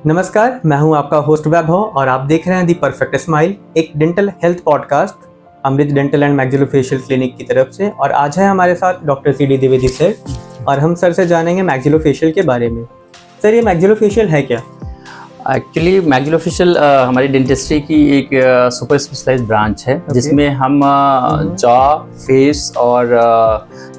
नमस्कार, मैं हूं आपका होस्ट वैभव और आप देख रहे हैं दी परफेक्ट स्माइल, एक dental health podcast Amrit dental and maxillofacial clinic की तरफ से। और आज है हमारे साथ डॉक्टर CD द्विवेदी सर और हम सर से जानेंगे मैक्सिलोफेशियल के बारे में। सर, ये मैक्सिलोफेशियल है क्या? एक्चुअली मैक्सिलोफेशियल हमारी डेंटिस्ट्री की एक सुपर स्पेशलाइज्ड ब्रांच है जिसमें हम जॉ, फेस और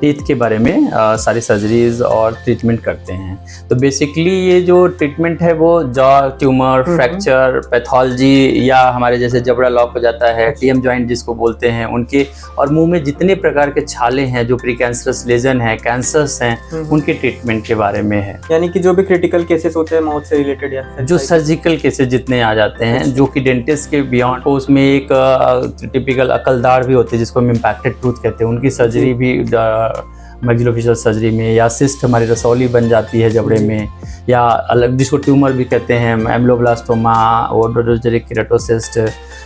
टीथ के बारे में सारी सर्जरीज और ट्रीटमेंट करते हैं। तो बेसिकली ये जो ट्रीटमेंट है वो जॉ ट्यूमर, फ्रैक्चर, पैथोलॉजी या हमारे जैसे जबड़ा लॉक हो जाता है, TM जॉइंट जिसको बोलते हैं उनके, और मुंह में जितने प्रकार के छाले हैं जो प्री कैंसरस लेजन है, कैंसर्स हैं, उनके ट्रीटमेंट के बारे में है। यानी कि जो भी क्रिटिकल केसेस होते हैं माउथ से रिलेटेड या जो सर्जिकल केसेस जितने आ जाते हैं जो कि डेंटिस्ट के बियॉन्ड, तो उसमें एक टिपिकल अकलदार भी होते हैं जिसको हम इम्पैक्टेड टूथ कहते हैं, उनकी सर्जरी भी मैक्सिलोफेशियल सर्जरी में, या सिस्ट हमारी रसौली बन जाती है जबड़े में, या अलग जिसको ट्यूमर भी कहते हैं, एम्ब्लोब्लास्टोमा, ओडोजेनिक केराटोसिस्ट,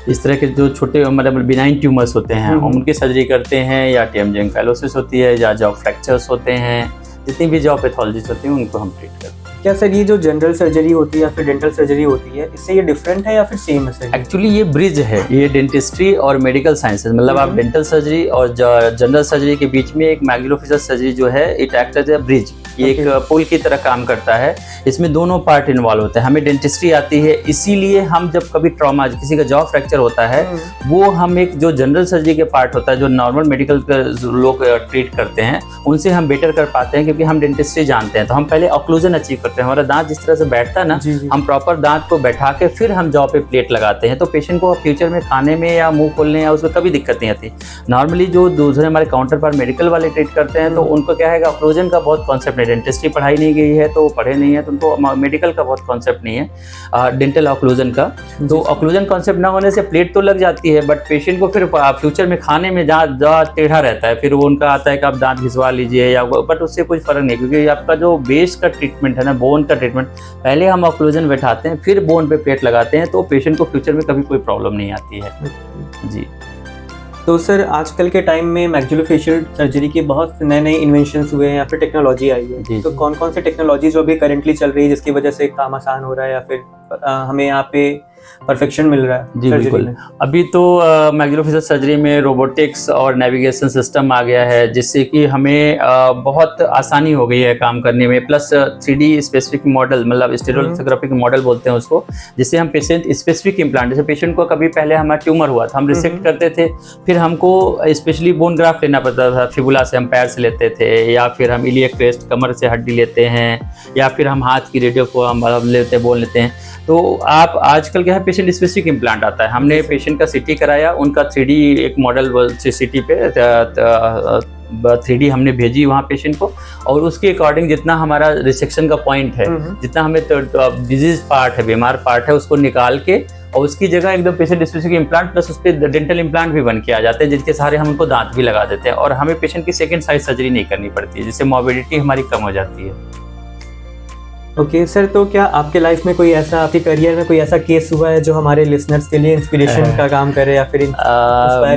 इस तरह के जो छोटे मतलब बिनाइन ट्यूमर्स होते हैं उनकी सर्जरी करते हैं, या TM जॉइंट होती है, या जॉ फ्रैक्चर्स होते हैं, जितनी भी जॉ पैथोलॉजीज होती हैं उनको हम ट्रीट करते हैं। क्या सर ये जो जनरल सर्जरी होती है या फिर डेंटल सर्जरी होती है, इससे ये डिफरेंट है या फिर सेम है सर? एक्चुअली ये ब्रिज है, ये डेंटिस्ट्री और मेडिकल साइंसेज, मतलब आप डेंटल सर्जरी और जनरल सर्जरी के बीच में एक मैक्सिलोफेशियल सर्जरी जो है it act as a bridge, ये एक पुल की तरह काम करता है। इसमें दोनों पार्ट इन्वॉल्व होते हैं। हमें डेंटिस्ट्री आती है, इसीलिए हम जब कभी ट्रॉमा, किसी का जॉ फ्रैक्चर होता है, वो हम एक जो जनरल सर्जरी के पार्ट होता है जो नॉर्मल मेडिकल लोग ट्रीट करते हैं उनसे हम बेटर कर पाते हैं, क्योंकि हम डेंटिस्ट्री जानते हैं। तो हम पहले ऑक्लूजन अचीव करते हैं, हमारा दांत जिस तरह से बैठता है ना, हम प्रॉपर दांत को बैठा के फिर हम जॉ पे प्लेट लगाते हैं, तो पेशेंट को फ्यूचर में खाने में या मुंह खोलने या उसमें कभी दिक्कत नहीं आती। नॉर्मली जो दूसरे हमारे काउंटर पर मेडिकल वाले ट्रीट करते हैं तो उनको क्या है, ऑक्लूजन का बहुत कॉन्सेप्ट नहीं, डेंटिस्ट्री पढ़ाई नहीं गई है तो पढ़े नहीं है, तो उनको मेडिकल का बहुत कॉन्सेप्ट नहीं है डेंटल ऑक्लूजन का। तो ऑक्लूजन कॉन्सेप्ट ना होने से प्लेट तो लग जाती है, बट पेशेंट को फिर फ्यूचर में खाने में जहाँ टेढ़ा रहता है, फिर वो उनका आता है कि आप दांत घिसवा लीजिए, या बट उससे कुछ फर्क नहीं, क्योंकि आपका जो बेस का ट्रीटमेंट है ना, बोन का ट्रीटमेंट, पहले हम ऑक्लूजन बैठाते हैं फिर बोन पे प्लेट लगाते हैं, तो पेशेंट को फ्यूचर में कभी कोई प्रॉब्लम नहीं आती है जी। तो सर आजकल के टाइम में मैक्सिलोफेशियल सर्जरी के बहुत नए नए इन्वेंशंस हुए हैं या फिर टेक्नोलॉजी आई है, तो कौन कौन से टेक्नोलॉजी जो अभी करेंटली चल रही है जिसकी वजह से काम आसान हो रहा है या फिर हमें यहाँ पे परफेक्शन मिल रहा है? जी बिल्कुल। अभी तो मैक्सिलोफेशियल सर्जरी में रोबोटिक्स और नेविगेशन सिस्टम आ गया है, जिससे कि हमें बहुत आसानी हो गई है काम करने में, प्लस 3D स्पेसिफिक मॉडल, मतलब स्टेरियोलिथोग्राफिक मॉडल बोलते हैं उसको, जिससे हम पेशेंट स्पेसिफिक इम्प्लांट, जैसे पेशेंट को कभी पहले हमारा ट्यूमर हुआ था, हम रिसेक्ट करते थे, फिर हमको स्पेशली बोन ग्राफ्ट लेना पड़ता था, फिबुला से हम पैर से लेते थे, या फिर हम इलियक क्रेस्ट कमर से हड्डी लेते हैं, या फिर हम हाथ की रेडियो को हम लेते बोल लेते हैं। तो आप आजकल क्या है, पेशेंट स्पेसिफिक इम्प्लांट आता है, हमने पेशेंट का CT कराया, उनका 3D एक मॉडल CT पे 3D हमने भेजी वहाँ पेशेंट को, और उसके अकॉर्डिंग जितना हमारा रिसेक्शन का पॉइंट है, जितना हमें डिजीज पार्ट है, बीमार पार्ट है, उसको निकाल के और उसकी जगह एकदम पेशेंट स्पेसिफिक इम्प्लांट प्लस उस पर डेंटल इम्प्लांट भी बन के आ जाते हैं, जिनके सहारे हम उनको दांत भी लगा देते हैं, और हमें पेशेंट की सेकेंड साइज सर्जरी नहीं करनी पड़ती है, जिससे मॉर्बिडिटी हमारी कम हो जाती है। ओके सर, तो क्या आपके लाइफ में कोई ऐसा, आपके करियर में कोई ऐसा केस हुआ है जो हमारे लिसनर्स के लिए इंस्पिरेशन का काम करे या फिर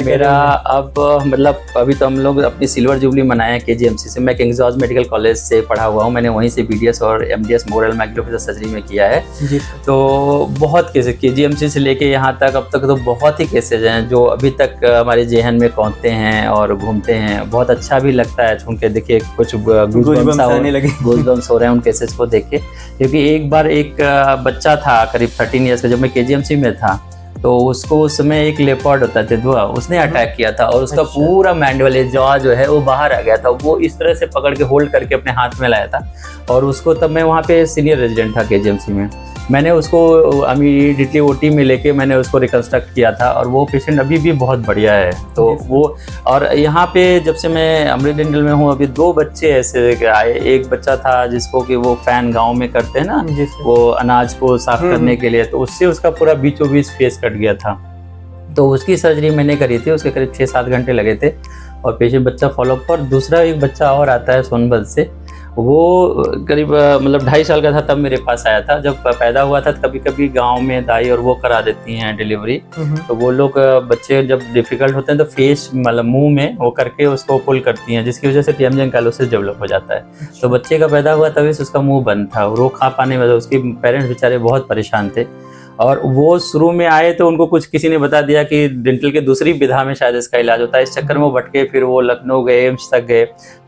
मेरा अब मतलब अभी तो हम लोग अपनी सिल्वर जुबली मनाए KGMC से, मैं किंग्स जॉर्ज मेडिकल कॉलेज से पढ़ा हुआ हूँ, मैंने वहीं से BDS और MDS मोरल मैक्सिलोफेशियल सर्जरी में किया है जी। तो बहुत केसेस KGMC से लेके यहाँ तक अब तक तो बहुत ही केसेज हैं जो अभी तक हमारे जेहन में कौंधते हैं और घूमते हैं। बहुत अच्छा भी लगता है सुन के, देखिए कुछ गूज़बम्स हो रहे हैं उन केसेस को देख के, क्योंकि एक बार एक बच्चा था करीब 13 ईयर्स का, जब मैं KGMC में था, तो उसको उस समय एक लेपर्ड होता है तेंदुआ, उसने अटैक किया था, और उसका पूरा मैंडिबल जॉ जो है वो बाहर आ गया था। वो इस तरह से पकड़ के होल्ड करके अपने हाथ में लाया था, और उसको तब मैं वहाँ पे सीनियर रेजिडेंट था KGMC में, मैंने उसको इमीडिएटली OT में लेके मैंने उसको रिकंस्ट्रक्ट किया था, और वो पेशेंट अभी भी बहुत बढ़िया है। तो वो, और यहाँ पे जब से मैं अमृत डेंटल में हूँ, अभी 2 बच्चे ऐसे आए। एक बच्चा था जिसको कि वो फैन गांव में करते हैं ना, वो अनाज को साफ करने के लिए, तो उससे उसका पूरा बीचों बीच फेस कट गया था, तो उसकी सर्जरी मैंने करी थी, उसके करीब 6-7 घंटे लगे थे, और पेशेंट बच्चा फॉलोअप पर। दूसरा एक बच्चा और आता है सोनभद्र से, वो करीब मतलब 2.5 साल का था तब मेरे पास आया था। जब पैदा हुआ था कभी कभी गांव में दाई और वो करा देती हैं डिलीवरी, तो वो लोग बच्चे जब डिफिकल्ट होते हैं तो फेस मतलब मुंह में वो करके उसको पुल करती हैं, जिसकी वजह से TMJ एंकाइलोसिस डेवलप हो जाता है। तो बच्चे का पैदा हुआ तभी से उसका मुंह बंद था, वो खा पाने में उसके पेरेंट्स बेचारे बहुत परेशान थे। और वो शुरू में आए तो उनको कुछ किसी ने बता दिया कि डेंटल के दूसरी विधा में शायद इसका इलाज होता है, इस चक्कर में वो भटके, फिर वो लखनऊ गए, एम्स तक गए,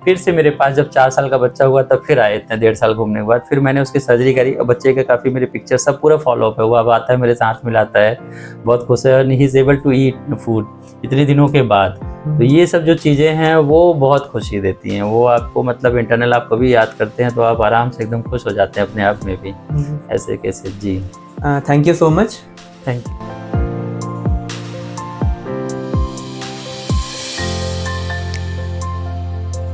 फिर से मेरे पास जब 4 साल का बच्चा हुआ तब फिर आए इतने 1.5 साल घूमने के बाद, फिर मैंने उसकी सर्जरी करी। और बच्चे के काफ़ी मेरे पिक्चर सब पूरा फॉलोअप है, वो अब आता है मेरे साथ मिलाता है, बहुत खुश है, he is able to eat food इतने दिनों के बाद। तो ये सब जो चीज़ें हैं वो बहुत खुशी देती हैं, वो आपको मतलब इंटरनल आप कभी याद करते हैं तो आप आराम से एकदम खुश हो जाते हैं अपने आप में भी, ऐसे कैसे। जी thank you so much. Thank you.